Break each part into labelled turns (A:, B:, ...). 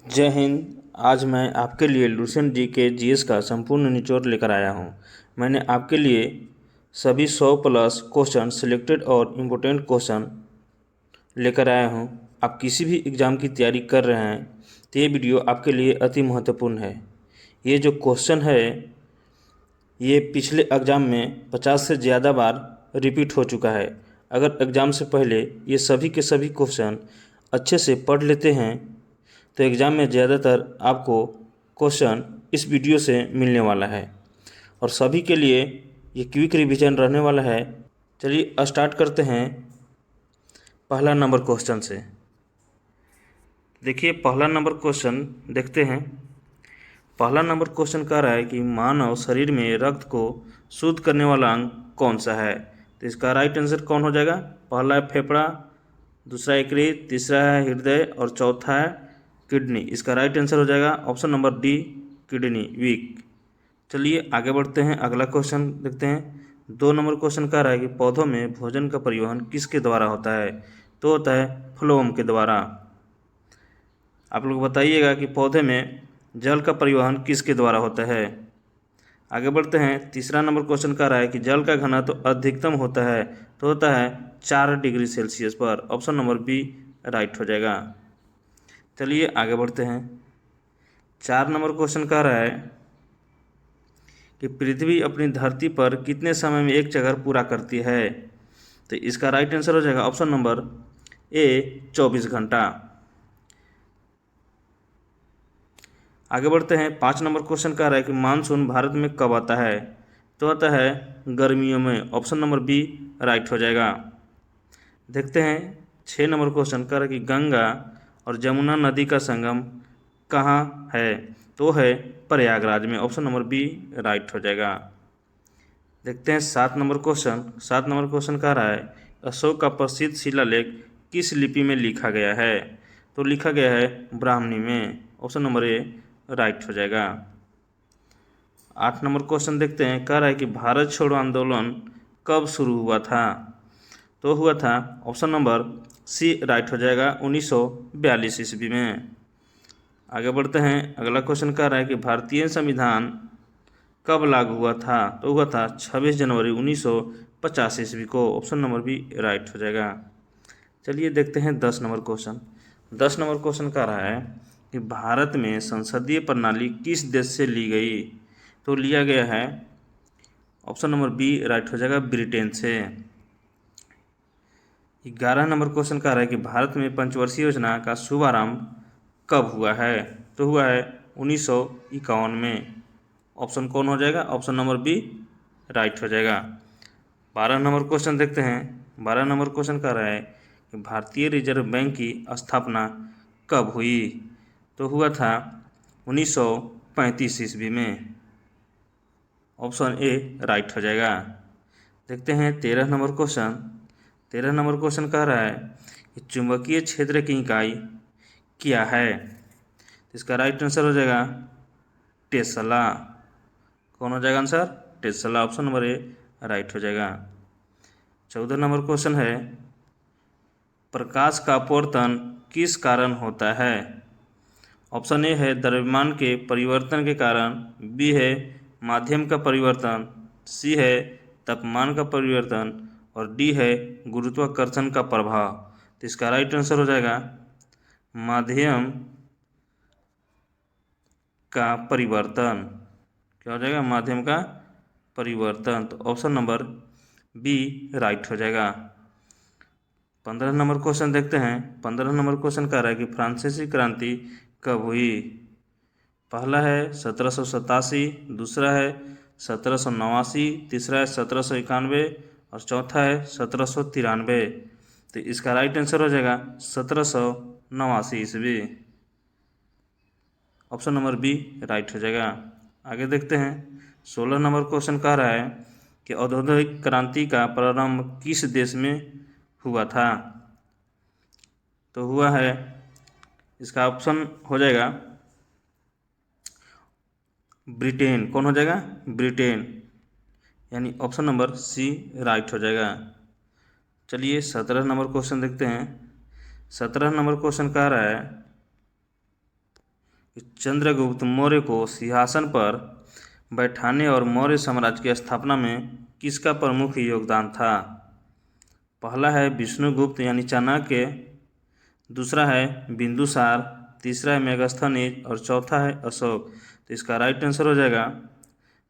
A: जय हिंद। आज मैं आपके लिए लुसेंट जी के जीएस का संपूर्ण निचोड़ लेकर आया हूँ। मैंने आपके लिए सभी 100+ क्वेश्चन सिलेक्टेड और इम्पोर्टेंट क्वेश्चन लेकर आया हूँ। आप किसी भी एग्ज़ाम की तैयारी कर रहे हैं तो ये वीडियो आपके लिए अति महत्वपूर्ण है। ये जो क्वेश्चन है ये पिछले एग्ज़ाम में 50 से ज़्यादा बार रिपीट हो चुका है। अगर एग्ज़ाम से पहले ये सभी के सभी क्वेश्चन अच्छे से पढ़ लेते हैं तो एग्ज़ाम में ज़्यादातर आपको क्वेश्चन इस वीडियो से मिलने वाला है और सभी के लिए ये क्विक रिवीजन रहने वाला है। चलिए स्टार्ट करते हैं पहला नंबर क्वेश्चन से। देखिए पहला नंबर क्वेश्चन देखते हैं। पहला नंबर क्वेश्चन कह रहा है कि मानव शरीर में रक्त को शुद्ध करने वाला अंग कौन सा है। तो इसका राइट आंसर कौन हो जाएगा? पहला है फेफड़ा, दूसरा यकृत, तीसरा है हृदय और चौथा है किडनी। इसका राइट आंसर हो जाएगा option number D, kidney weak. चलिए आगे बढ़ते हैं, अगला क्वेश्चन देखते हैं। 2 नंबर क्वेश्चन कह रहा है कि पौधों में भोजन का परिवहन किसके द्वारा होता है। तो होता है फ्लोएम के द्वारा। आप लोग बताइएगा कि पौधे में जल का परिवहन किसके द्वारा होता है। आगे बढ़ते हैं, तीसरा नंबर क्वेश्चन कह रहा है कि जल का घनत्व तो अधिकतम होता है। तो होता है 4 डिग्री सेल्सियस पर। ऑप्शन नंबर बी राइट हो जाएगा। चलिए आगे बढ़ते हैं। 4 नंबर क्वेश्चन कह रहा है कि पृथ्वी अपनी धरती पर कितने समय में एक चक्कर पूरा करती है। तो इसका राइट आंसर हो जाएगा ऑप्शन नंबर ए 24 घंटा। आगे बढ़ते हैं, 5 नंबर क्वेश्चन कह रहा है कि मानसून भारत में कब आता है। तो आता है गर्मियों में। ऑप्शन नंबर बी राइट हो जाएगा। देखते हैं 6 नंबर क्वेश्चन कह रहा है कि गंगा और जमुना नदी का संगम कहाँ है। तो है प्रयागराज में। ऑप्शन नंबर बी राइट हो जाएगा। देखते हैं 7 नंबर क्वेश्चन। 7 नंबर क्वेश्चन कह रहा है अशोक का प्रसिद्ध शिलालेख किस लिपि में लिखा गया है। तो लिखा गया है ब्राह्मणी में। ऑप्शन नंबर ए राइट हो जाएगा। 8 नंबर क्वेश्चन देखते हैं, कह रहा है कि भारत छोड़ो आंदोलन कब शुरू हुआ था। तो हुआ था ऑप्शन नंबर सी राइट हो जाएगा 1942 ईस्वी में। आगे बढ़ते हैं, अगला क्वेश्चन कह रहा है कि भारतीय संविधान कब लागू हुआ था। तो हुआ था 26 जनवरी 1950 ईस्वी को। ऑप्शन नंबर बी राइट हो जाएगा। चलिए देखते हैं 10 नंबर क्वेश्चन। 10 नंबर क्वेश्चन कह रहा है कि भारत में संसदीय प्रणाली किस देश से ली गई। तो लिया गया है ऑप्शन नंबर बी राइट हो जाएगा ब्रिटेन से। 11 नंबर क्वेश्चन कह रहा है कि भारत में पंचवर्षीय योजना का शुभारंभ कब हुआ है। तो हुआ है 1951 में। ऑप्शन कौन हो जाएगा? ऑप्शन नंबर बी राइट हो जाएगा। 12 नंबर क्वेश्चन देखते हैं। 12 नंबर क्वेश्चन कह रहा है कि भारतीय रिजर्व बैंक की स्थापना कब हुई। तो हुआ था 1935 ईस्वी में। ऑप्शन ए राइट हो जाएगा। देखते हैं 13 नंबर क्वेश्चन। 13 नंबर क्वेश्चन कह रहा है कि चुंबकीय क्षेत्र की इकाई क्या है। इसका राइट आंसर हो जाएगा टेस्ला। कौन हो जाएगा answer? Tesla. Option number A right हो जाएगा। 14 नंबर क्वेश्चन है प्रकाश का अपवर्तन किस कारण होता है। ऑप्शन ए है द्रव्यमान के परिवर्तन के कारण, बी है माध्यम का परिवर्तन, सी है तापमान का परिवर्तन और डी है गुरुत्वाकर्षण का प्रभाव। तो इसका राइट आंसर हो जाएगा माध्यम का परिवर्तन। क्या हो जाएगा? माध्यम का परिवर्तन। तो ऑप्शन नंबर बी राइट हो जाएगा। 15 नंबर क्वेश्चन देखते हैं। 15 नंबर क्वेश्चन कह रहा है कि फ्रांसीसी क्रांति कब हुई। पहला है 1787, दूसरा है 1789, तीसरा है 1791 और चौथा है 1793। तो इसका राइट आंसर हो जाएगा 1789 ईस्वी। ऑप्शन नंबर बी राइट हो जाएगा। आगे देखते हैं 16 नंबर क्वेश्चन कह रहा है कि औद्योगिक क्रांति का प्रारंभ किस देश में हुआ था। तो हुआ है, इसका ऑप्शन हो जाएगा ब्रिटेन। कौन हो जाएगा? ब्रिटेन, यानी ऑप्शन नंबर सी राइट हो जाएगा। चलिए 17 नंबर क्वेश्चन देखते हैं। 17 नंबर क्वेश्चन कह रहा है कि चंद्रगुप्त मौर्य को सिंहासन पर बैठाने और मौर्य साम्राज्य की स्थापना में किसका प्रमुख योगदान था? पहला है विष्णुगुप्त यानी चाणक्य, दूसरा है बिंदुसार, तीसरा है मेगास्थनीज और चौथा है अशोक। तो इसका राइट आंसर हो जाएगा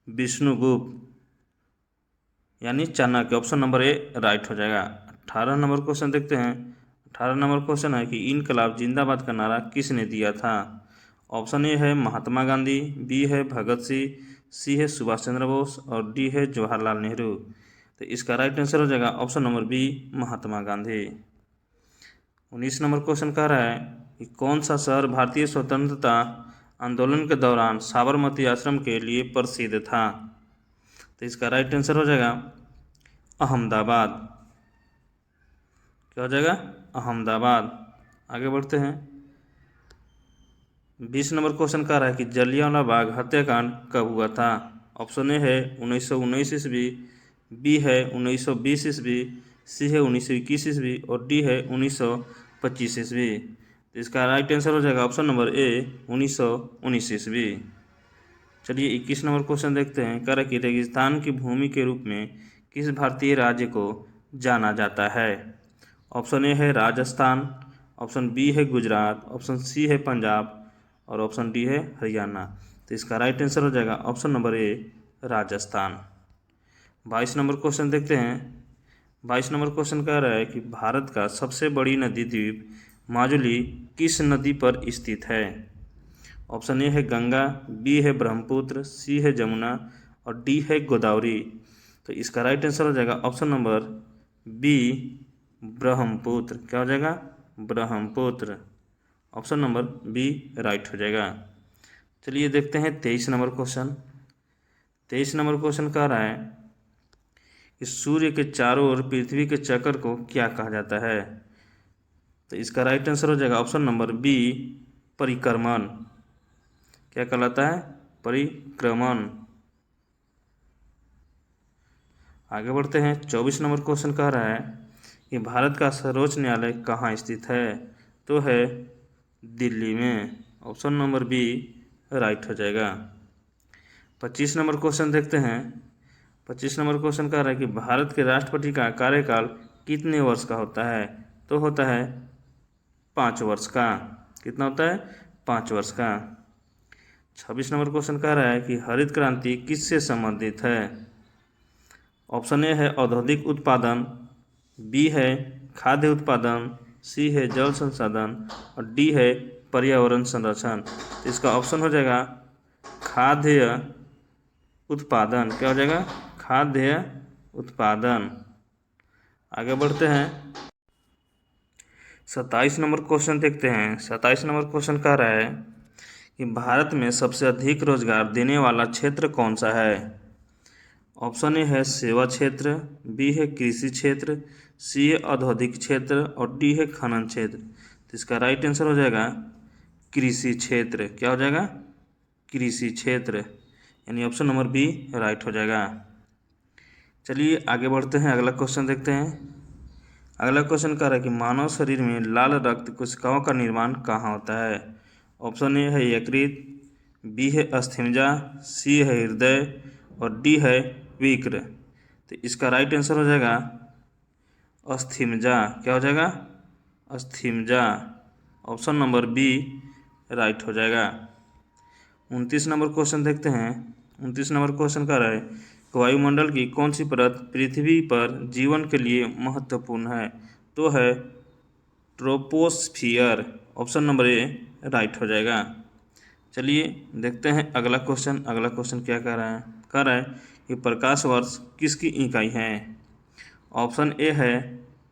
A: विष्णुगुप्त यानी Chanakya. Option number A right हो जाएगा। 18 नंबर क्वेश्चन देखते हैं। 18 नंबर क्वेश्चन है कि इनकलाब जिंदाबाद का नारा किसने दिया था? ऑप्शन ए है महात्मा गांधी, बी है भगत सिंह, सी है सुभाष चंद्र बोस और डी है जवाहरलाल नेहरू। तो इसका राइट आंसर हो जाएगा option number B Mahatma Gandhi. 19 number question कह रहा है कि कौन सा शहर भारतीय स्वतंत्रता आंदोलन के दौरान साबरमती आश्रम के लिए प्रसिद्ध था? तो इसका राइट आंसर हो जाएगा अहमदाबाद। क्या हो जाएगा? अहमदाबाद। आगे बढ़ते हैं। 20 नंबर क्वेश्चन कह रहा है कि जलियांवाला बाग हत्याकांड कब हुआ था? ऑप्शन ए है 1919 ईस्वी, बी है 1920 ईस्वी, सी है 1921 ईस्वी और डी है 1925 ईस्वी। तो इसका राइट आंसर हो जाएगा ऑप्शन नंबर ए 1919 ईस्वी। चलिए 21 नंबर क्वेश्चन देखते हैं। कह रहा है कि रेगिस्तान की भूमि के रूप में किस भारतीय राज्य को जाना जाता है? ऑप्शन ए है राजस्थान, ऑप्शन बी है गुजरात, ऑप्शन सी है पंजाब और ऑप्शन डी है हरियाणा। तो इसका राइट आंसर हो जाएगा ऑप्शन नंबर ए राजस्थान। 22 नंबर क्वेश्चन देखते हैं। 22 नंबर क्वेश्चन कह रहा है कि भारत का सबसे बड़ी नदी द्वीप माजुली किस नदी पर स्थित है? ऑप्शन ए है गंगा, बी है ब्रह्मपुत्र, सी है जमुना और डी है गोदावरी। तो इसका राइट आंसर हो जाएगा ऑप्शन नंबर बी ब्रह्मपुत्र। क्या हो जाएगा? Brahmaputra. Option number B right हो जाएगा। चलिए देखते हैं 23 नंबर क्वेश्चन। 23 नंबर क्वेश्चन कह रहा है कि सूर्य के चारों ओर पृथ्वी के चक्कर को क्या कहा जाता है? तो इसका राइट आंसर हो जाएगा ऑप्शन नंबर बी परिक्रमण। क्या कहलाता है? परिक्रमण। आगे बढ़ते हैं। 24 नंबर क्वेश्चन कह रहा है कि भारत का सर्वोच्च न्यायालय कहाँ स्थित है? तो है दिल्ली में। ऑप्शन नंबर बी राइट हो जाएगा। 25 नंबर क्वेश्चन देखते हैं। 25 नंबर क्वेश्चन कह रहा है कि भारत के राष्ट्रपति का कार्यकाल कितने वर्ष का होता है? तो होता है 5 वर्ष का। कितना होता है? 5 वर्ष का। 26 नंबर क्वेश्चन कह रहा है कि हरित क्रांति किससे संबंधित है? ऑप्शन ए है औद्योगिक उत्पादन, बी है खाद्य उत्पादन, सी है जल संसाधन और डी है पर्यावरण संरक्षण। तो इसका ऑप्शन हो जाएगा खाद्य उत्पादन। क्या हो जाएगा? खाद्य उत्पादन। आगे बढ़ते हैं। 27 नंबर क्वेश्चन देखते हैं। 27 नंबर क्वेश्चन कह रहा है कि भारत में सबसे अधिक रोजगार देने वाला क्षेत्र कौन सा है? ऑप्शन ए है सेवा क्षेत्र, बी है कृषि क्षेत्र, सी है औद्योगिक क्षेत्र और डी है खनन क्षेत्र। तो इसका राइट आंसर हो जाएगा कृषि क्षेत्र। क्या हो जाएगा? कृषि क्षेत्र यानी ऑप्शन नंबर बी राइट हो जाएगा। चलिए आगे बढ़ते हैं। अगला क्वेश्चन देखते हैं। अगला क्वेश्चन कह रहा है कि मानव शरीर में लाल रक्त कोशिकाओं का निर्माण कहाँ होता है? ऑप्शन ए है यकृत, बी है अस्थिमज्जा, सी है हृदय और डी है विक्र। तो इसका राइट आंसर हो जाएगा अस्थिमज्जा। क्या हो जाएगा? अस्थिमज्जा। ऑप्शन नंबर बी राइट हो जाएगा। 29 नंबर क्वेश्चन देखते हैं। 29 नंबर क्वेश्चन कह रहा है कि वायुमंडल की कौन सी परत पृथ्वी पर जीवन के लिए महत्वपूर्ण है? तो है troposphere. Option number A right हो जाएगा। चलिए देखते हैं अगला क्वेश्चन। अगला क्वेश्चन क्या कह रहा है? कह रहा है कि प्रकाश वर्ष किसकी इकाई है? ऑप्शन ए है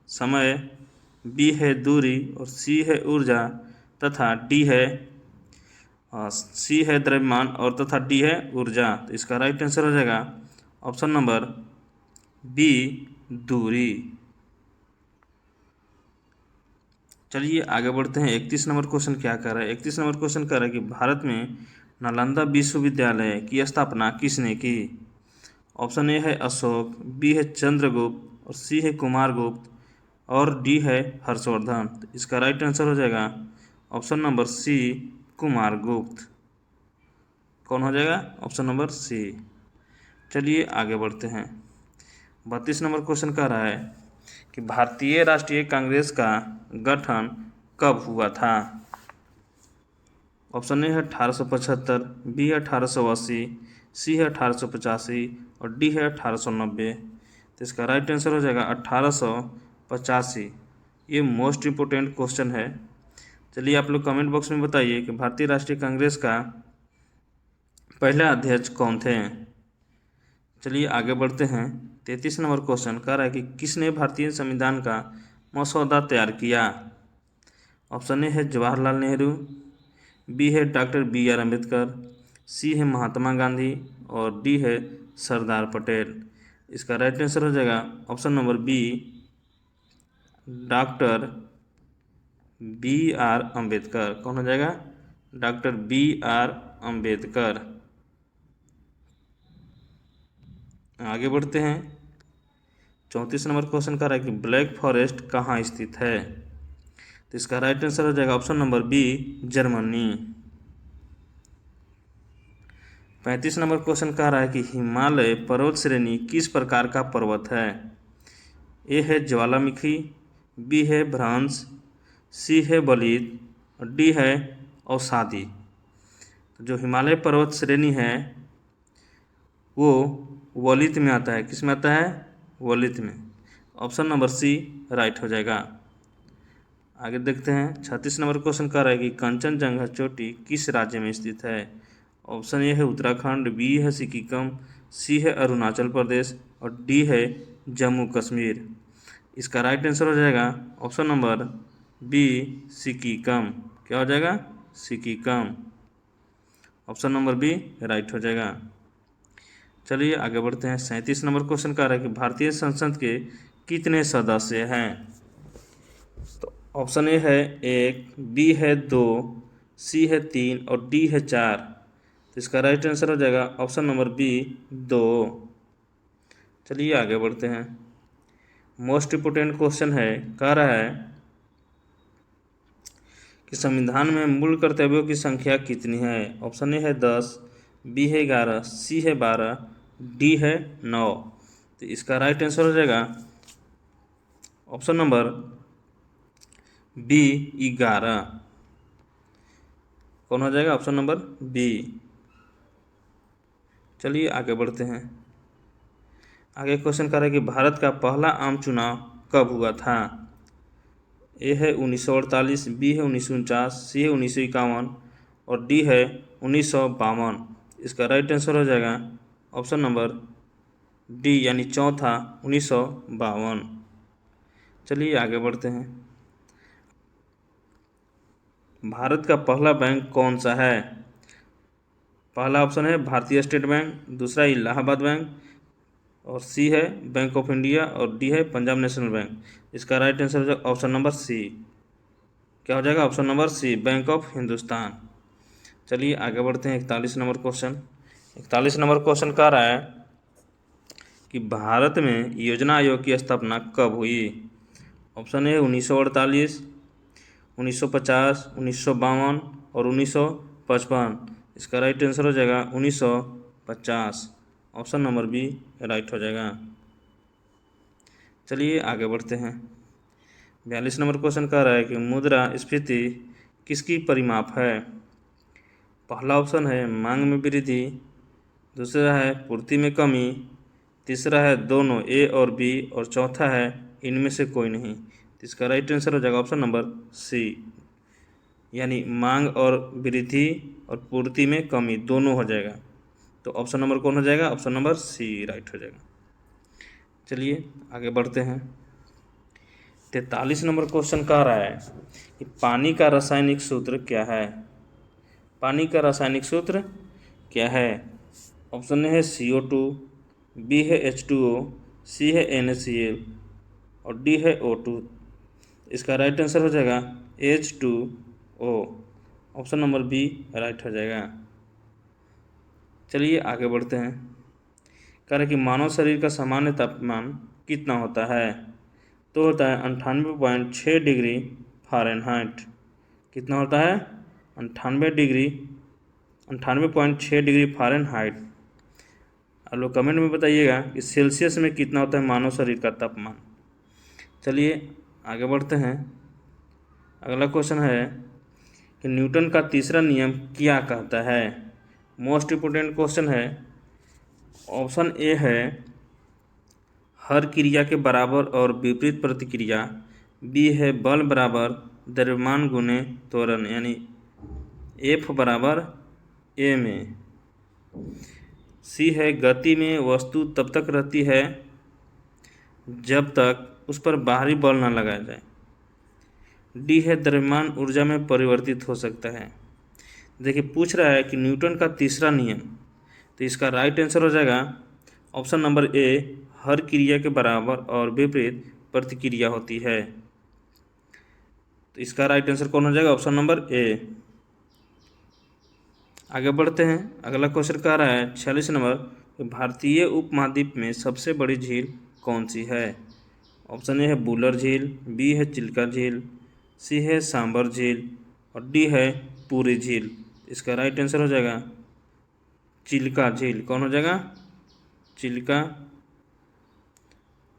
A: समय, बी है दूरी और सी है ऊर्जा तथा डी है सी है द्रव्यमान और तथा डी है ऊर्जा। तो इसका राइट आंसर हो जाएगा ऑप्शन नंबर बी दूरी। चलिए आगे बढ़ते हैं। 31 नंबर क्वेश्चन क्या कर रहा है? 31 नंबर क्वेश्चन कह रहा है कि भारत में नालंदा विश्वविद्यालय की स्थापना किसने की? ऑप्शन ए है अशोक, बी है चंद्रगुप्त और सी है कुमारगुप्त और डी है हर्षवर्धन। तो इसका राइट आंसर हो जाएगा ऑप्शन नंबर सी कुमारगुप्त। कौन हो जाएगा? Option number C. चलिए आगे बढ़ते हैं। 32 नंबर क्वेश्चन कह रहा है कि भारतीय राष्ट्रीय कांग्रेस का गठन कब हुआ था? ऑप्शन ए है 1875, बी है 1880, सी है 1885 और डी है 1890। तो इसका राइट आंसर हो जाएगा 1885। ये मोस्ट इम्पोर्टेंट क्वेश्चन है। चलिए आप लोग कमेंट बॉक्स में बताइए कि भारतीय राष्ट्रीय कांग्रेस का पहला अध्यक्ष कौन थे। चलिए आगे बढ़ते हैं। 33 नंबर क्वेश्चन कह रहा है कि किसने भारतीय संविधान का मसौदा तैयार किया? ऑप्शन ए है जवाहरलाल नेहरू, बी है डॉक्टर बी आर अम्बेडकर, सी है महात्मा गांधी और डी है सरदार पटेल। इसका राइट आंसर हो जाएगा option number B, doctor B R Ambedkar. कौन हो जाएगा? Doctor B R Ambedkar. आगे बढ़ते हैं। 34 नंबर क्वेश्चन कह रहा है कि ब्लैक फॉरेस्ट कहाँ स्थित है? तो इसका राइट आंसर हो जाएगा option number B, Germany. 35 number question कह रहा है कि हिमालय पर्वत श्रेणी किस प्रकार का पर्वत है? ए है ज्वालामुखी, बी है भ्रंश, सी है बलित और डी है अवसादी। तो जो हिमालय पर्वत श्रेणी है वो वलित में आता है। किस में आता है? वलित में। ऑप्शन नंबर सी राइट हो जाएगा। आगे देखते हैं। 36 नंबर क्वेश्चन कह रहा है कि कंचनजंगा चोटी किस राज्य में स्थित है? ऑप्शन ए है उत्तराखंड, बी है सिक्किम, सी है अरुणाचल प्रदेश और डी है जम्मू कश्मीर। इसका राइट आंसर हो जाएगा ऑप्शन नंबर बी, सिक्किम। क्या हो जाएगा? Sikkim. Option number B right हो जाएगा। चलिए आगे बढ़ते हैं। 37 नंबर क्वेश्चन कह रहा है कि भारतीय संसद के कितने सदस्य हैं? तो ऑप्शन ए है 1, बी है 2, सी है 3 और डी है 4। तो इसका राइट आंसर हो जाएगा ऑप्शन नंबर बी, 2। चलिए आगे बढ़ते हैं। मोस्ट इम्पोर्टेंट क्वेश्चन है, कह रहा है कि संविधान में मूल कर्तव्यों की संख्या कितनी है? ऑप्शन ए है 10, बी है 11, सी है 12, डी है 9। तो इसका राइट आंसर हो जाएगा ऑप्शन नंबर बी, 11। कौन हो जाएगा? Option number B. चलिए आगे बढ़ते हैं। आगे क्वेश्चन कर रहा है कि भारत का पहला आम चुनाव कब हुआ था? ए है 1948, बी है 1949, सी है 1951 और डी है 1952। इसका राइट आंसर हो जाएगा ऑप्शन नंबर डी यानी चौथा, 1952। चलिए आगे बढ़ते हैं। भारत का पहला बैंक कौन सा है? पहला ऑप्शन है भारतीय स्टेट बैंक, दूसरा इलाहाबाद बैंक और सी है बैंक ऑफ इंडिया और डी है पंजाब नेशनल बैंक। इसका राइट आंसर हो जाएगा ऑप्शन नंबर सी। क्या हो जाएगा? Option number C, Bank of Hindustan. चलिए आगे बढ़ते हैं। 41 नंबर क्वेश्चन। 41 नंबर क्वेश्चन कह रहा है कि भारत में योजना आयोग की स्थापना कब हुई? ऑप्शन ए 1948, 1950, 1952 और 1955। इसका राइट आंसर हो जाएगा 1950। ऑप्शन नंबर बी राइट हो जाएगा। चलिए आगे बढ़ते हैं। 42 नंबर क्वेश्चन कह रहा है कि मुद्रास्फीति किसकी परिमाप है? पहला ऑप्शन है मांग में वृद्धि, दूसरा है पूर्ति में कमी, तीसरा है दोनों ए और बी और चौथा है इनमें से कोई नहीं। तो इसका राइट आंसर हो जाएगा ऑप्शन नंबर सी, यानी मांग और वृद्धि और पूर्ति में कमी दोनों हो जाएगा। तो ऑप्शन नंबर कौन हो जाएगा? ऑप्शन नंबर सी राइट हो जाएगा। चलिए आगे बढ़ते हैं। 43 नंबर क्वेश्चन कह रहा है कि पानी का रासायनिक सूत्र क्या है? पानी का रासायनिक सूत्र क्या है? ऑप्शन ए है CO2, बी है H2O, सी है NaCl और डी है O2। इसका राइट आंसर हो जाएगा H2O। Option number B right हो जाएगा। चलिए आगे बढ़ते हैं। कह रहे कि मानव शरीर का सामान्य तापमान कितना होता है? तो होता है 98.6 डिग्री फ़ारेनहाइट। कितना होता है? 98.6 डिग्री फ़ारेनहाइट। आप लोग कमेंट में बताइएगा कि सेल्सियस में कितना होता है मानव शरीर का तापमान। चलिए आगे बढ़ते हैं। अगला क्वेश्चन है कि न्यूटन का तीसरा नियम क्या कहता है। मोस्ट इम्पोर्टेंट क्वेश्चन है। ऑप्शन ए है हर क्रिया के बराबर और विपरीत प्रतिक्रिया, बी है बल बराबर द्रव्यमान गुने त्वरण यानी F बराबर A में, सी है गति में वस्तु तब तक रहती है जब तक उस पर बाहरी बल न लगाया जाए, डी है द्रव्यमान ऊर्जा में परिवर्तित हो सकता है। देखिए पूछ रहा है कि न्यूटन का तीसरा नियम, तो इसका राइट आंसर हो जाएगा ऑप्शन नंबर ए, हर क्रिया के बराबर और विपरीत प्रतिक्रिया होती है। तो इसका राइट आंसर कौन हो जाएगा, ऑप्शन नंबर ए। आगे बढ़ते हैं। अगला क्वेश्चन कह रहा है 46 नंबर, भारतीय उपमहाद्वीप में सबसे बड़ी झील कौन सी है। ऑप्शन ए है बुलर झील, बी है चिल्का झील, सी है सांबर झील और डी है पूरी झील। इसका राइट आंसर हो जाएगा चिल्का झील। कौन हो जाएगा, चिल्का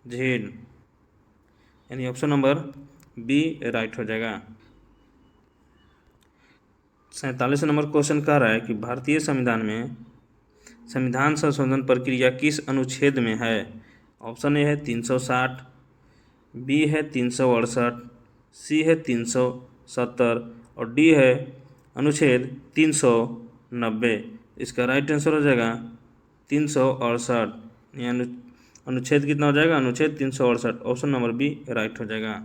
A: झील, यानी ऑप्शन नंबर बी राइट हो जाएगा। 47 नंबर क्वेश्चन कह रहा है कि भारतीय संविधान में संविधान संशोधन प्रक्रिया किस अनुच्छेद में है। ऑप्शन ए है 360, बी है 368, सी है 370 और डी है अनुच्छेद 390। इसका राइट आंसर हो जाएगा 368, यानी अनुच्छेद कितना हो जाएगा, अनुच्छेद 368। ऑप्शन नंबर बी राइट हो जाएगा।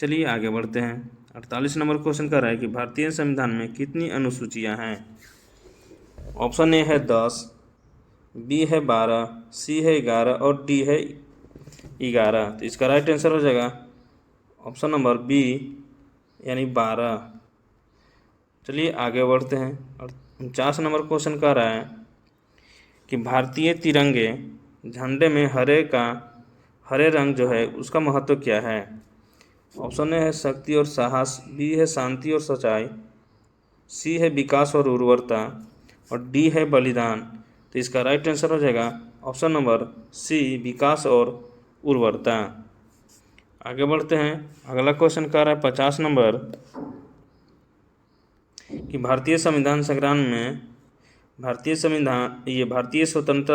A: चलिए आगे बढ़ते हैं। 48 नंबर क्वेश्चन कर रहा है कि भारतीय संविधान में कितनी अनुसूचियां हैं। ऑप्शन ए है 10, बी है 12, सी है 11 और डी है 11। तो इसका राइट आंसर हो जाएगा ऑप्शन नंबर बी यानी 12। चलिए आगे बढ़ते हैं। और 49 नंबर क्वेश्चन कह रहा है कि भारतीय तिरंगे झंडे में हरे रंग जो है उसका महत्व क्या है। ऑप्शन ए है शक्ति और साहस, बी है शांति और सच्चाई, सी है विकास और उर्वरता और डी है बलिदान। तो इसका राइट आंसर हो जाएगा ऑप्शन नंबर सी, विकास और उर्वरता। आगे बढ़ते हैं। अगला क्वेश्चन कह रहा है 50 नंबर कि भारतीय स्वतंत्रता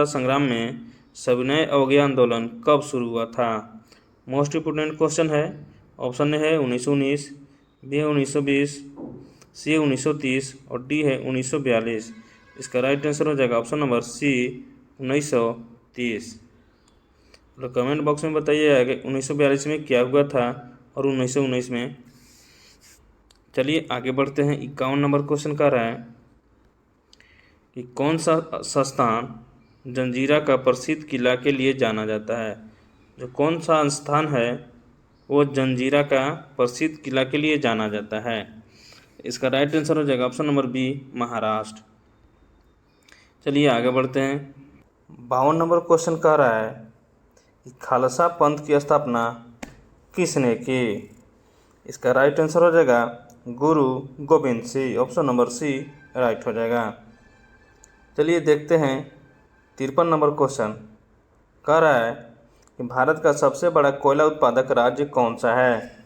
A: संग्राम में सविनय अवज्ञा आंदोलन कब शुरू हुआ था। मोस्ट इम्पोर्टेंट क्वेश्चन है। ऑप्शन ए है 1919, बी है 1920, सी है 1930 और डी है 1942। इसका राइट आंसर हो जाएगा ऑप्शन नंबर सी 1930। तो कमेंट बॉक्स में बताइएगा कि 1942 में क्या हुआ था और 1919 में। चलिए आगे बढ़ते हैं। 51 नंबर क्वेश्चन कह रहा है कि कौन सा संस्थान जंजीरा का प्रसिद्ध किला के लिए जाना जाता है। जो कौन सा स्थान है वो जंजीरा का प्रसिद्ध किला के लिए जाना जाता है। इसका राइट आंसर हो जाएगा ऑप्शन नंबर बी, महाराष्ट्र। चलिए आगे बढ़ते हैं। 52 नंबर क्वेश्चन कह रहा है कि खालसा पंथ की स्थापना किसने की। इसका राइट आंसर हो जाएगा Guru Gobind Singh. Option number C right हो जाएगा। चलिए देखते हैं 53 नंबर क्वेश्चन कह रहा है कि भारत का सबसे बड़ा कोयला उत्पादक राज्य कौन सा है।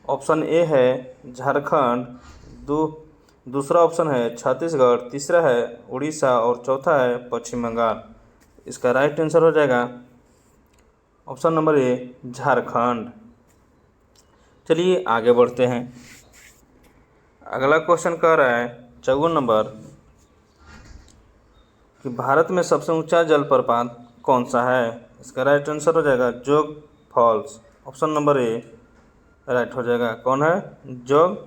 A: ऑप्शन ए है झारखंड, दूसरा ऑप्शन है छत्तीसगढ़, तीसरा है उड़ीसा और चौथा है पश्चिम बंगाल। इसका राइट आंसर हो जाएगा ऑप्शन नंबर ए, झारखंड। चलिए आगे बढ़ते हैं। अगला क्वेश्चन कह रहा है 54 नंबर कि भारत में सबसे ऊंचा जलप्रपात कौन सा है। इसका राइट आंसर हो जाएगा Jog Falls. Option number A right हो जाएगा। कौन है, जोग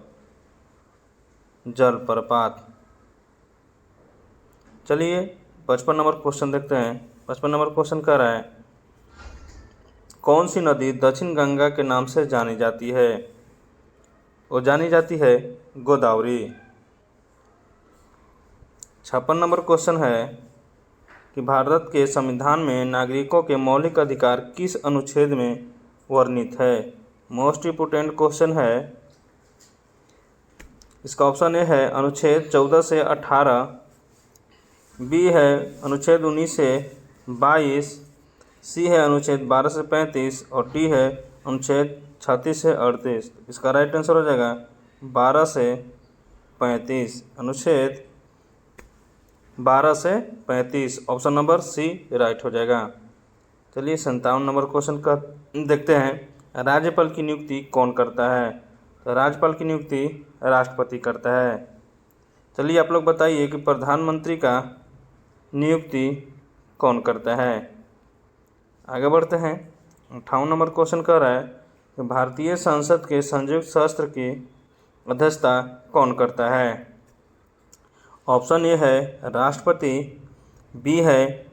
A: जलप्रपात। चलिए 55 नंबर क्वेश्चन देखते हैं। 55 नंबर क्वेश्चन कह रहा है कौन सी नदी दक्षिण गंगा के नाम से जानी जाती है। वो जानी जाती है गोदावरी। 56 नंबर क्वेश्चन है कि भारत के संविधान में नागरिकों के मौलिक अधिकार किस अनुच्छेद में वर्णित है। मोस्ट इम्पोर्टेंट क्वेश्चन है इसका ऑप्शन ए है अनुच्छेद 14 से 18, बी है अनुच्छेद 19 से 22, सी है अनुच्छेद 12 से 35 और डी है अनुच्छेद 36 से 38। इसका राइट आंसर हो जाएगा 12 से 35, अनुच्छेद 12 से 35, ऑप्शन नंबर सी राइट हो जाएगा। चलिए 57 नंबर क्वेश्चन का देखते हैं। राज्यपाल की नियुक्ति कौन करता है? तो राज्यपाल की नियुक्ति राष्ट्रपति करता है। चलिए आप लोग बताइए कि प्रधानमंत्री का नियुक्ति कौन करता है? आगे बढ़ते हैं। 58 नंबर क्वेश्चन कह रहा है कि भारतीय संसद के संयुक्त सत्र की अध्यक्षता कौन करता है? ऑप्शन ए है राष्ट्रपति, बी है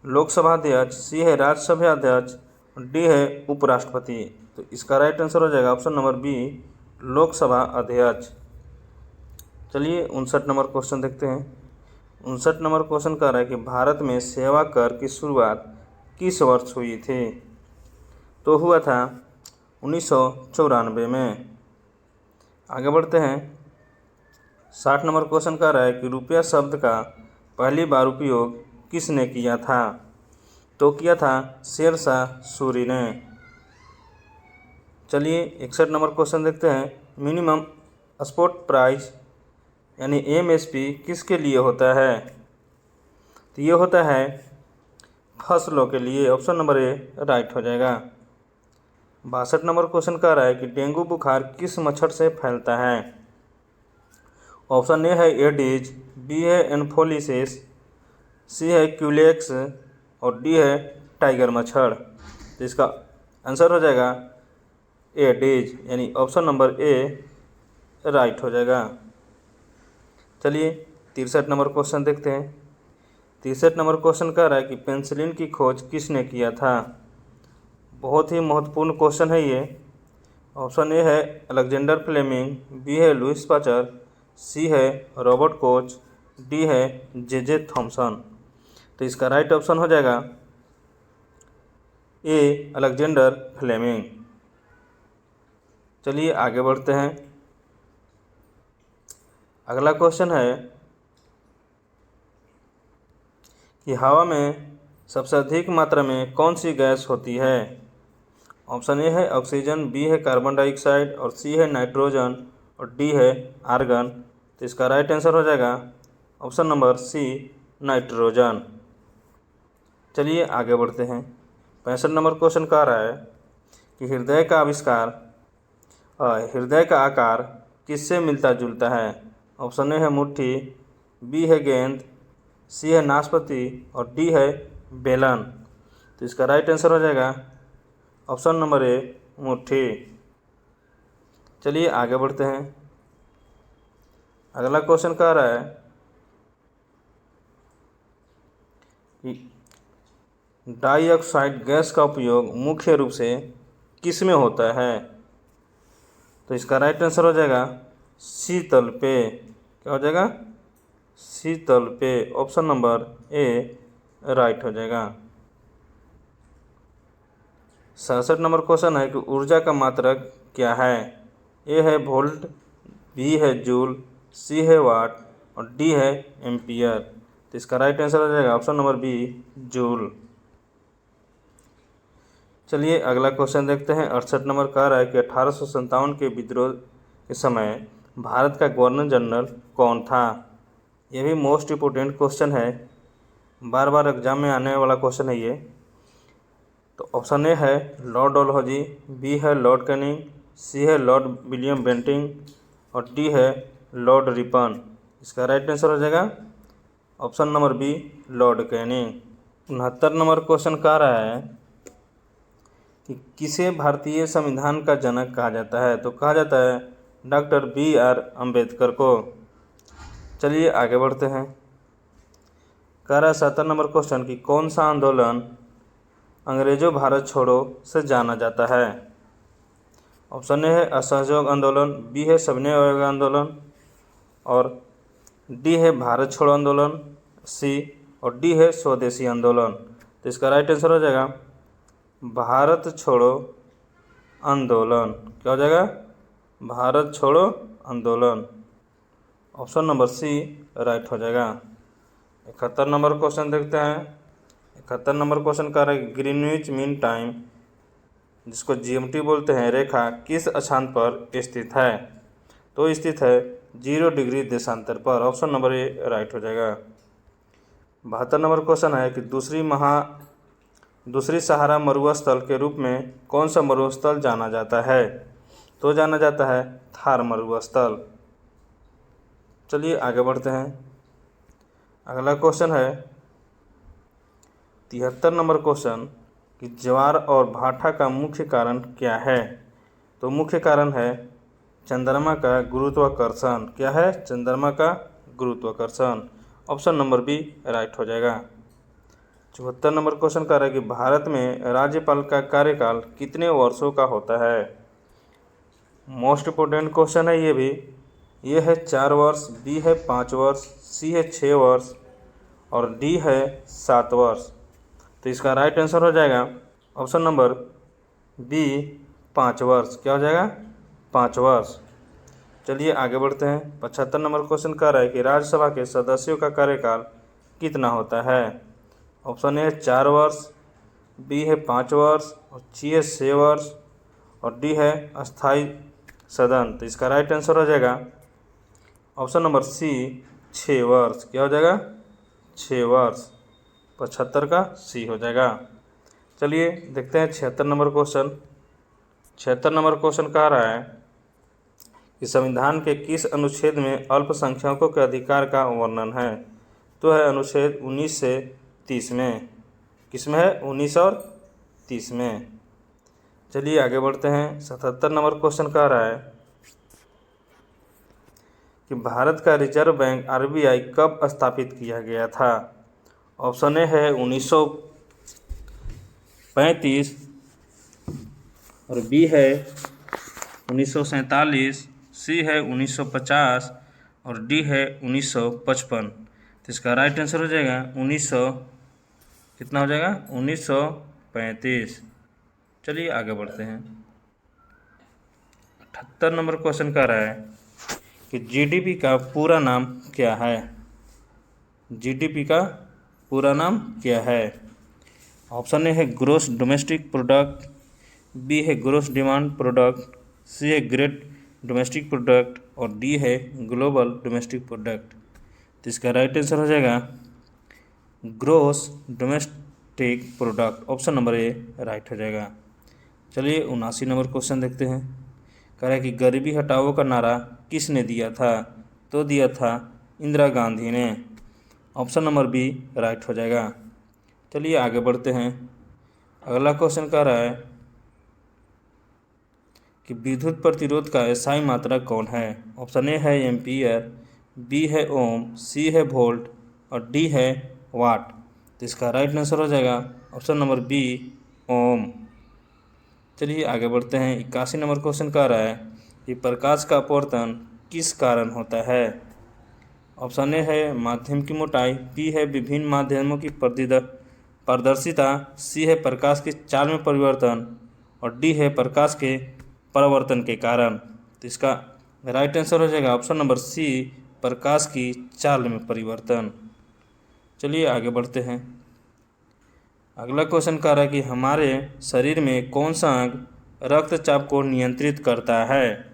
A: लोकसभा अध्यक्ष, सी है राज्यसभा अध्यक्ष, डी है उपराष्ट्रपति। तो इसका राइट आंसर हो जाएगा ऑप्शन नंबर बी, लोकसभा अध्यक्ष। चलिए 59 नंबर क्वेश्चन देखते हैं। 59 नंबर क्वेश्चन कह रहा है कि भारत में सेवा कर की शुरुआत किस वर्ष हुई थी? तो हुआ था 1994 में। आगे बढ़ते हैं। 60 नंबर क्वेश्चन कह रहा है कि रुपया शब्द का पहली बार उपयोग किसने किया था? तो किया था शेरशाह सूरी ने। चलिए 61 नंबर क्वेश्चन देखते हैं। मिनिमम सपोर्ट प्राइस यानी एमएसपी किसके लिए होता है? तो ये होता है फसलों के लिए, ऑप्शन नंबर ए राइट हो जाएगा। 62 नंबर क्वेश्चन कह रहा है कि डेंगू बुखार किस मच्छर से फैलता है? ऑप्शन ए है एडिज, बी है एनफोलिसिस, सी है क्यूलेक्स और डी है टाइगर मच्छर। तो इसका आंसर हो जाएगा एडिज यानी ऑप्शन नंबर ए राइट हो जाएगा। चलिए 63 नंबर क्वेश्चन देखते हैं। 63 नंबर क्वेश्चन कह रहा है कि पेंसिलिन की खोज किसने किया था? बहुत ही महत्वपूर्ण क्वेश्चन है ये। ऑप्शन ए है अलेक्जेंडर फ्लेमिंग, बी है लुइस पाचर, सी है रॉबर्ट कोच, डी है जे थॉमसन। तो इसका राइट ऑप्शन हो जाएगा ए अलेक्जेंडर फ्लेमिंग। चलिए आगे बढ़ते हैं। अगला क्वेश्चन है कि हवा में सबसे अधिक मात्रा में कौन सी गैस होती है? ऑप्शन ए है ऑक्सीजन, बी है कार्बन डाइऑक्साइड और सी है नाइट्रोजन और डी है आर्गन। तो इसका राइट आंसर हो जाएगा ऑप्शन नंबर सी नाइट्रोजन। चलिए आगे बढ़ते हैं। 65 नंबर क्वेश्चन कह रहा है कि हृदय का आकार किससे मिलता जुलता है? ऑप्शन ए है मुट्ठी, बी है गेंद, सी है नाशपाती और डी है बेलन। तो इसका राइट आंसर हो जाएगा ऑप्शन नंबर ए मुट्ठी। चलिए आगे बढ़ते हैं। अगला क्वेश्चन कह रहा है कि डाइऑक्साइड गैस का उपयोग मुख्य रूप से किस में होता है? तो इसका राइट आंसर हो जाएगा शीतल पे। क्या हो जाएगा? शीतल पे, ऑप्शन नंबर ए राइट हो जाएगा। 67 नंबर क्वेश्चन है कि ऊर्जा का मात्रक क्या है? ए है वोल्ट, बी है जूल, सी है वाट और डी है एम्पियर। तो इसका राइट आंसर हो जाएगा ऑप्शन नंबर बी जूल। चलिए अगला क्वेश्चन देखते हैं। 68 नंबर कह रहा है कि 1857 के विद्रोह के समय भारत का गवर्नर जनरल कौन था? यह भी मोस्ट इम्पोर्टेंट क्वेश्चन है, बार बार एग्जाम में आने वाला क्वेश्चन है ये। तो ऑप्शन ए है लॉर्ड डलहौजी, बी है लॉर्ड कैनिंग, सी है लॉर्ड विलियम बेंटिंग और डी है लॉर्ड रिपन। इसका राइट आंसर हो जाएगा option number B Lord Canning. 69 number question कह रहा है कि किसे भारतीय संविधान का जनक कहा जाता है? तो कहा जाता है डॉक्टर BR अम्बेडकर को। चलिए आगे बढ़ते हैं। कह रहा है 70 नंबर क्वेश्चन कि कौन सा आंदोलन अंग्रेजों भारत छोड़ो से जाना जाता है? ऑप्शन ए है असहयोग आंदोलन, बी है सविनय अवज्ञा आंदोलन और डी है भारत छोड़ो आंदोलन, सी और डी है स्वदेशी आंदोलन। तो इसका राइट आंसर हो जाएगा भारत छोड़ो आंदोलन। क्या हो जाएगा? भारत छोड़ो आंदोलन। ऑप्शन नंबर सी राइट हो जाएगा। 71 नंबर क्वेश्चन देखते हैं। 71 नंबर क्वेश्चन कह रहा है ग्रीनविच मीन टाइम, जिसको जीएमटी बोलते हैं, रेखा किस अक्षांश पर स्थित है? तो स्थित है 0 डिग्री देशांतर पर। ऑप्शन नंबर ए राइट हो जाएगा। 72 नंबर क्वेश्चन है कि दूसरी सहारा मरुस्थल के रूप में कौन सा मरुस्थल जाना जाता है? तो जाना जाता है थार मरुस्थल। चलिए आगे बढ़ते हैं। अगला क्वेश्चन है 73 नंबर क्वेश्चन कि ज्वार और भाटा का मुख्य कारण क्या है? तो मुख्य कारण है चंद्रमा का गुरुत्वाकर्षण। क्या है? चंद्रमा का गुरुत्वाकर्षण। ऑप्शन नंबर बी राइट हो जाएगा। 74 नंबर क्वेश्चन कह रहा है कि भारत में राज्यपाल का कार्यकाल कितने वर्षों का होता है? मोस्ट इम्पोर्टेंट क्वेश्चन है ये भी। ये है 4 वर्ष, बी है 5 वर्ष, सी है 6 वर्ष और डी है 7 वर्ष। तो इसका राइट आंसर हो जाएगा ऑप्शन नंबर बी 5 वर्ष। क्या हो जाएगा? 5 वर्ष। चलिए आगे बढ़ते हैं। 75 नंबर क्वेश्चन कह रहा है कि राज्यसभा के सदस्यों का कार्यकाल कितना होता है? ऑप्शन ए 4 वर्ष, बी है 5 वर्ष और सी है 6 वर्ष और डी है अस्थाई सदन। तो इसका राइट आंसर हो जाएगा ऑप्शन नंबर सी 6 वर्ष। क्या हो जाएगा? 6 वर्ष। 75 का सी हो जाएगा। चलिए देखते हैं 76 नंबर क्वेश्चन। 76 नंबर क्वेश्चन कह रहा है कि संविधान के किस अनुच्छेद में अल्पसंख्यकों के अधिकार का वर्णन है? तो है अनुच्छेद 19 से 30 में। किस में है? 19 और 30 में। चलिए आगे बढ़ते हैं। 77 नंबर क्वेश्चन कह रहा है कि भारत का रिजर्व बैंक आरबीआई कब स्थापित किया गया था? ऑप्शन ए है 1935 और बी है 1947, सी है 1950 और डी है 1955। तो इसका राइट आंसर हो जाएगा 1900 कितना हो जाएगा? 1935। चलिए आगे बढ़ते हैं। 78 नंबर क्वेश्चन कह रहा है कि जीडीपी का पूरा नाम क्या है? जीडीपी का पूरा नाम क्या है? ऑप्शन ए है ग्रोस डोमेस्टिक प्रोडक्ट, बी है ग्रोस डिमांड प्रोडक्ट, सी है ग्रेट डोमेस्टिक प्रोडक्ट और डी है ग्लोबल डोमेस्टिक प्रोडक्ट। तो इसका राइट आंसर हो जाएगा gross domestic product. Option number A right हो जाएगा। चलिए 79 नंबर क्वेश्चन देखते हैं। कह रहा है कि गरीबी हटाओ का नारा किसने दिया था? तो दिया था इंदिरा गांधी ने। ऑप्शन नंबर बी राइट हो जाएगा। चलिए आगे बढ़ते हैं। अगला क्वेश्चन कह रहा है कि विद्युत प्रतिरोध का एसआई मात्रक कौन है? ऑप्शन ए है एम्पियर, बी है ओम, सी है वोल्ट और डी है वाट। तो इसका राइट आंसर हो जाएगा ऑप्शन नंबर बी ओम। चलिए आगे बढ़ते हैं। 81 नंबर क्वेश्चन कह रहा है कि प्रकाश का अपवर्तन किस कारण होता है? ऑप्शन ए है माध्यम की मोटाई, बी है विभिन्न माध्यमों की पारदर्शिता, सी है प्रकाश की चाल में परिवर्तन और डी है प्रकाश के परावर्तन के कारण। तो इसका राइट आंसर हो जाएगा ऑप्शन नंबर सी प्रकाश की चाल में परिवर्तन। चलिए आगे बढ़ते हैं। अगला क्वेश्चन कह रहा है कि हमारे शरीर में कौन सा अंग रक्तचाप को नियंत्रित करता है?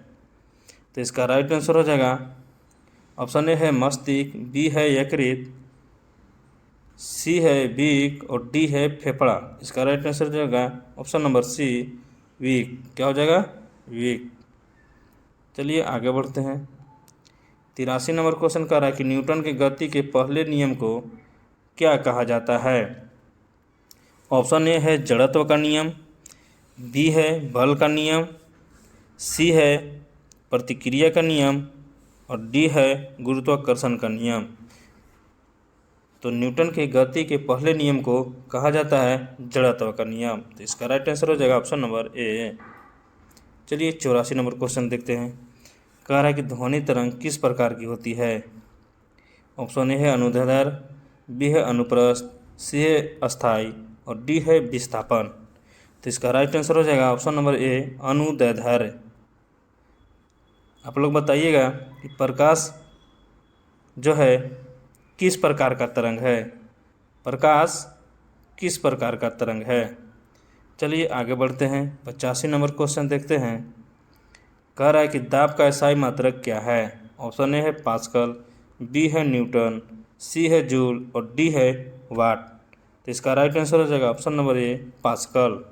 A: तो इसका राइट आंसर हो जाएगा ऑप्शन ए है मस्तिष्क, बी है यकृत, सी है बीक और डी है फेफड़ा। इसका राइट आंसर हो जाएगा ऑप्शन नंबर सी वीक। क्या हो जाएगा? वीक। चलिए आगे बढ़ते हैं। 83 नंबर क्वेश्चन कह रहा है कि न्यूटन के गति के पहले नियम को क्या कहा जाता है? ऑप्शन ए है जड़त्व का नियम, बी है बल का नियम, सी है प्रतिक्रिया का नियम और डी है गुरुत्वाकर्षण का नियम। तो न्यूटन के गति के पहले नियम को कहा जाता है जड़त्व का नियम। तो इसका राइट आंसर हो जाएगा ऑप्शन नंबर ए। चलिए 84 नंबर क्वेश्चन देखते हैं। कह रहा है कि ध्वनि तरंग किस प्रकार की होती है? ऑप्शन ए है अनुदैर्ध्य, बी है अनुप्रस्थ, सी है अस्थाई और डी है विस्थापन। तो इसका राइट आंसर हो जाएगा ऑप्शन नंबर ए अनुदैर्ध्य। आप लोग बताइएगा कि प्रकाश जो है किस प्रकार का तरंग है? प्रकाश किस प्रकार का तरंग है? चलिए आगे बढ़ते हैं। 85 नंबर क्वेश्चन देखते हैं। कह रहा है कि दाब का SI मात्रक क्या है? ऑप्शन ए है पास्कल, बी है न्यूटन, सी है जूल और डी है वाट। तो इसका राइट आंसर हो जाएगा ऑप्शन नंबर ए पास्कल।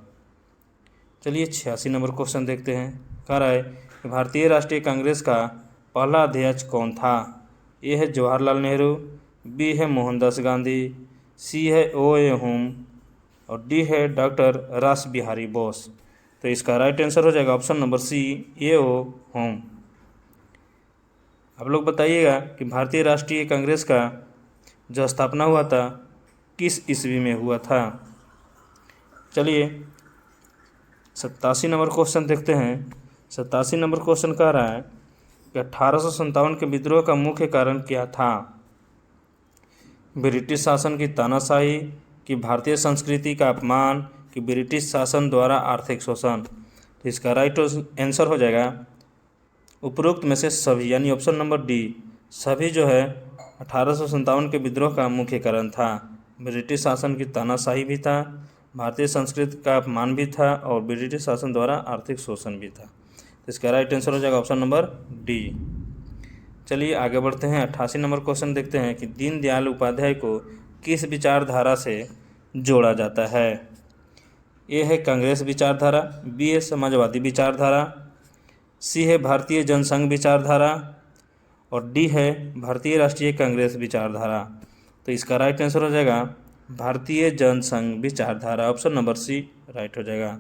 A: चलिए 86 नंबर क्वेश्चन देखते हैं। कह रहा है कि भारतीय राष्ट्रीय कांग्रेस का पहला अध्यक्ष कौन था? ए है जवाहरलाल नेहरू, बी है मोहनदास गांधी, सी है O.A. हुम और डी है डॉक्टर रास बिहारी बोस। तो इसका राइट आंसर हो जाएगा ऑप्शन नंबर सी A.O. हुम। आप लोग बताइएगा कि भारतीय राष्ट्रीय कांग्रेस का जो स्थापना हुआ था किस ईस्वी में हुआ था? चलिए 87 नंबर क्वेश्चन देखते हैं। 87 नंबर क्वेश्चन कह रहा है कि 1857 के विद्रोह का मुख्य कारण क्या था? ब्रिटिश शासन की तानाशाही, कि भारतीय संस्कृति का अपमान, कि ब्रिटिश शासन द्वारा आर्थिक शोषण। तो इसका राइट आंसर हो जाएगा उपरोक्त में से सभी, यानी ऑप्शन नंबर डी सभी जो है 1857 के विद्रोह का मुख्य कारण था। ब्रिटिश शासन की तानाशाही भी था, भारतीय संस्कृति का अपमान भी था और ब्रिटिश शासन द्वारा आर्थिक शोषण भी था। तो इसका राइट आंसर हो जाएगा ऑप्शन नंबर डी। चलिए आगे बढ़ते हैं। 88 नंबर क्वेश्चन देखते हैं कि दीनदयाल उपाध्याय को किस विचारधारा से जोड़ा जाता है? ए है कांग्रेस विचारधारा, बी है समाजवादी विचारधारा, सी है भारतीय जनसंघ विचारधारा और डी है भारतीय राष्ट्रीय कांग्रेस विचारधारा। तो इसका राइट आंसर हो जाएगा भारतीय जनसंघ विचारधारा, ऑप्शन नंबर सी राइट हो जाएगा।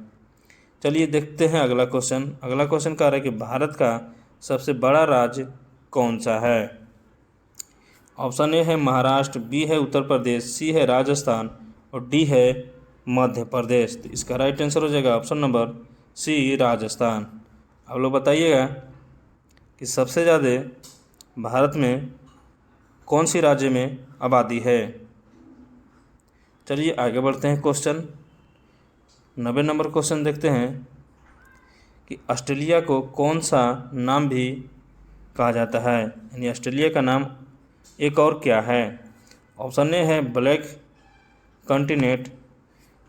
A: चलिए देखते हैं अगला क्वेश्चन। अगला क्वेश्चन कह रहा है कि भारत का सबसे बड़ा राज्य कौन सा है? ऑप्शन ए है महाराष्ट्र, बी है उत्तर प्रदेश, सी है राजस्थान और डी है मध्य प्रदेश। तो इसका राइट आंसर हो जाएगा ऑप्शन नंबर सी राजस्थान। आप लोग बताइएगा कि सबसे ज़्यादा भारत में कौन सी राज्य में आबादी है? चलिए आगे बढ़ते हैं। क्वेश्चन 90 नंबर क्वेश्चन देखते हैं कि ऑस्ट्रेलिया को कौन सा नाम भी कहा जाता है, यानी ऑस्ट्रेलिया का नाम एक और क्या है? ऑप्शन ए है ब्लैक कॉन्टिनेंट,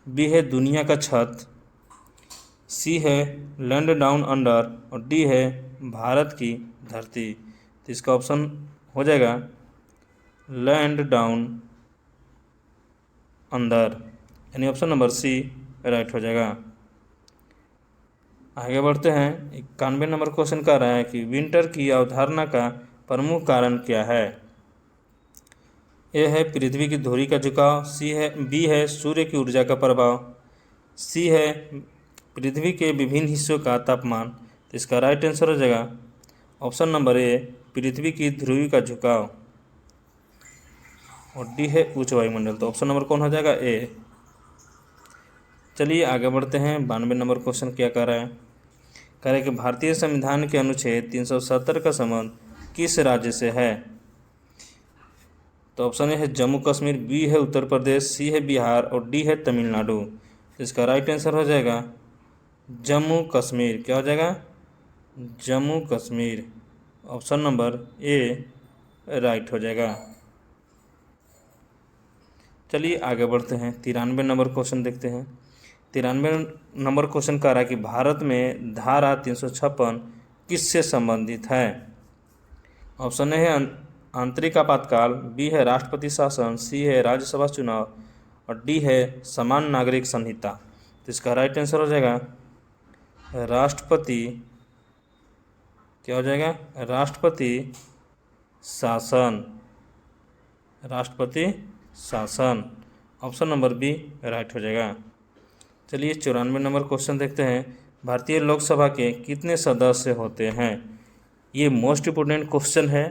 A: बी है दुनिया का छत, सी है लैंड डाउन अंडर और डी है भारत की धरती। तो इसका ऑप्शन हो जाएगा लैंड डाउन अंदर, यानी ऑप्शन नंबर सी राइट हो जाएगा। आगे बढ़ते हैं। 91 नंबर क्वेश्चन कह रहा है कि विंटर की अवधारणा का प्रमुख कारण क्या है? ए है पृथ्वी की धुरी का झुकाव, बी है सूर्य की ऊर्जा का प्रभाव, सी है पृथ्वी के विभिन्न हिस्सों का तापमान। तो इसका राइट आंसर हो जाएगा ऑप्शन नंबर ए पृथ्वी की ध्रुवी का झुकाव और डी है उच्च वायुमंडल। तो ऑप्शन नंबर कौन हो जाएगा? ए। चलिए आगे बढ़ते हैं। 92 नंबर क्वेश्चन क्या कह रहा है? कह रहा है कि भारतीय संविधान के अनुच्छेद 370 का संबंध किस राज्य से है? तो ऑप्शन ए है जम्मू कश्मीर, बी है उत्तर प्रदेश, सी है बिहार और डी है तमिलनाडु। तो इसका राइट आंसर हो जाएगा जम्मू कश्मीर। क्या हो जाएगा? Jammu Kashmir, option number A right हो जाएगा। चलिए आगे बढ़ते हैं। 93 नंबर क्वेश्चन देखते हैं। 93 नंबर क्वेश्चन कह रहा है कि भारत में धारा 356 किससे संबंधित है? ऑप्शन ए है आंतरिक आपातकाल, बी है राष्ट्रपति शासन, सी है राज्यसभा चुनाव और डी है समान नागरिक संहिता। तो इसका राइट आंसर हो जाएगा राष्ट्रपति, क्या हो जाएगा? राष्ट्रपति शासन, राष्ट्रपति शासन, ऑप्शन नंबर बी राइट हो जाएगा। चलिए 94 नंबर क्वेश्चन देखते हैं। भारतीय लोकसभा के कितने सदस्य होते हैं? ये मोस्ट इम्पोर्टेंट क्वेश्चन है।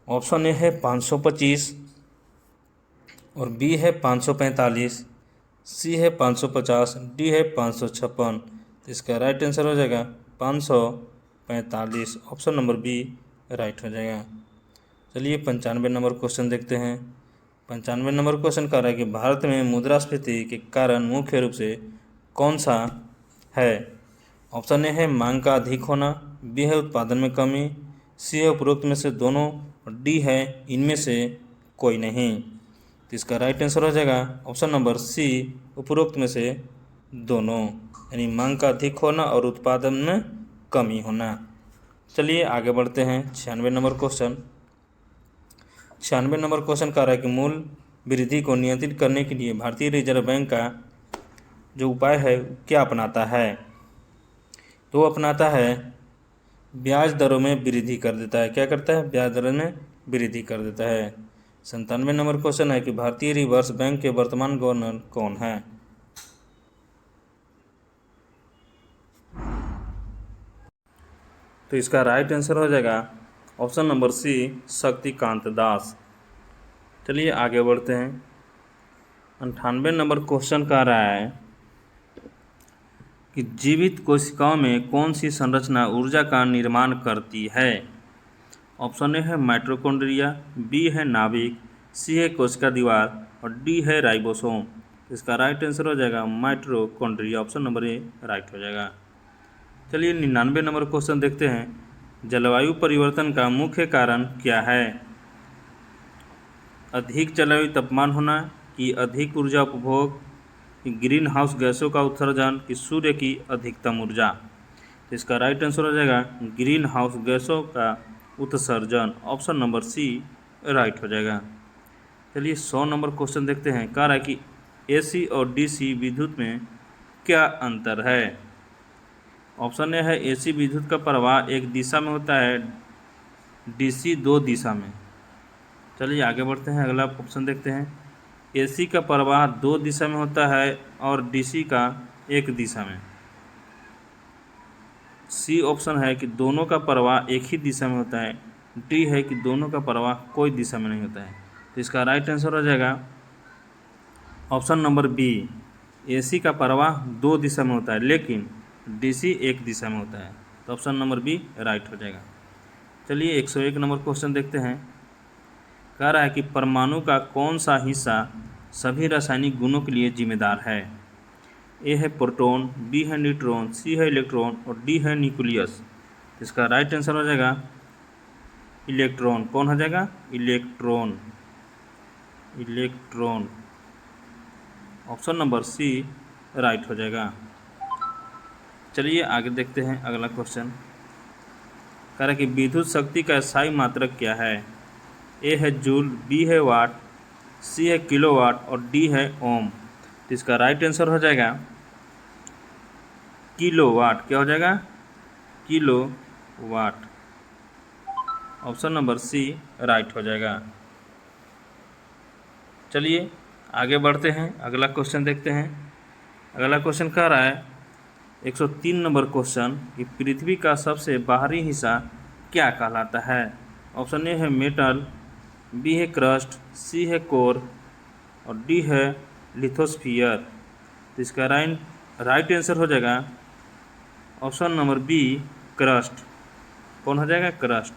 A: ऑप्शन ए है 525 और बी है 545, सी है 550, डी है 556। तो इसका राइट आंसर हो जाएगा 545, ऑप्शन नंबर बी राइट हो जाएगा। चलिए 95 नंबर क्वेश्चन देखते हैं। 95 नंबर क्वेश्चन कह रहा है कि भारत में मुद्रास्फीति के कारण मुख्य रूप से कौन सा है? ऑप्शन ए है मांग का अधिक होना, बी है उत्पादन में कमी, सी है उपरोक्त में से दोनों और डी है इनमें से कोई नहीं। तो इसका राइट आंसर हो जाएगा ऑप्शन नंबर सी, उपरोक्त में से दोनों, यानी मांग का अधिक होना और उत्पादन में कमी होना। चलिए आगे बढ़ते हैं 96 नंबर क्वेश्चन। 96 नंबर क्वेश्चन कह रहा है कि मूल्य वृद्धि को नियंत्रित करने के लिए भारतीय रिजर्व बैंक का जो उपाय है क्या अपनाता है। तो अपनाता है ब्याज दरों में वृद्धि कर देता है। क्या करता है? ब्याज दरों में वृद्धि कर देता है। 97 नंबर क्वेश्चन है कि भारतीय रिजर्व बैंक के वर्तमान गवर्नर कौन है। तो इसका राइट आंसर हो जाएगा ऑप्शन नंबर सी, शक्तिकांत दास। चलिए आगे बढ़ते हैं। 98 नंबर क्वेश्चन कह रहा है कि जीवित कोशिकाओं में कौन सी संरचना ऊर्जा का निर्माण करती है। ऑप्शन ए है माइटोकॉन्ड्रिया, बी है नाभिक, सी है कोशिका दीवार और डी है राइबोसोम। इसका राइट आंसर हो जाएगा mitochondria, option number A right हो जाएगा। चलिए 99 नंबर क्वेश्चन देखते हैं। जलवायु परिवर्तन का मुख्य कारण क्या है। अधिक जलवायु तापमान होना, कि अधिक ऊर्जा उपभोग, कि ग्रीन हाउस गैसों का उत्सर्जन, कि सूर्य की अधिकतम ऊर्जा। तो इसका राइट आंसर हो जाएगा ग्रीन हाउस गैसों का उत्सर्जन, ऑप्शन नंबर सी राइट हो जाएगा। चलिए 100 नंबर क्वेश्चन देखते हैं। कह रहा है कि एसी और डीसी विद्युत में क्या अंतर है। ऑप्शन ए है एसी विद्युत का प्रवाह एक दिशा में होता है, डीसी दो दिशा में। चलिए आगे बढ़ते हैं, अगला ऑप्शन देखते हैं। एसी का प्रवाह दो दिशा में होता है और डीसी का एक दिशा में। सी ऑप्शन है कि दोनों का प्रवाह एक ही दिशा में होता है। डी है कि दोनों का प्रवाह कोई दिशा में नहीं होता है। तो इसका राइट आंसर हो जाएगा ऑप्शन नंबर बी, एसी का प्रवाह दो दिशा में होता है लेकिन डीसी एक दिशा में होता है। तो ऑप्शन नंबर बी राइट हो जाएगा। चलिए 101 नंबर क्वेश्चन देखते हैं। कह रहा है कि परमाणु का कौन सा हिस्सा सभी रासायनिक गुणों के लिए जिम्मेदार है। ए है प्रोटॉन, बी है न्यूट्रॉन, सी है इलेक्ट्रॉन और डी है न्यूक्लियस। इसका राइट आंसर हो जाएगा इलेक्ट्रॉन। कौन हो जाएगा? Electron, electron, option number C right हो जाएगा। चलिए आगे देखते हैं अगला क्वेश्चन। कह रहा है कि विद्युत शक्ति का स्थायी मात्रक क्या है। ए है जूल, बी है वाट, सी है किलोवाट और डी है ओम। तो इसका राइट आंसर हो जाएगा किलोवाट। क्या हो जाएगा? Kilowatt, option number C right हो जाएगा। चलिए आगे बढ़ते हैं, अगला क्वेश्चन देखते हैं। अगला क्वेश्चन कह रहा है 103 नंबर क्वेश्चन कि पृथ्वी का सबसे बाहरी हिस्सा क्या कहलाता है। ऑप्शन ए है मेटल, बी है क्रस्ट, सी है कोर और डी है लिथोस्फीयर। तो इसका राइट आंसर हो जाएगा ऑप्शन नंबर बी, क्रस्ट। कौन हो जाएगा? क्रस्ट।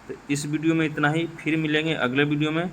A: तो इस वीडियो में इतना ही, फिर मिलेंगे अगले वीडियो में।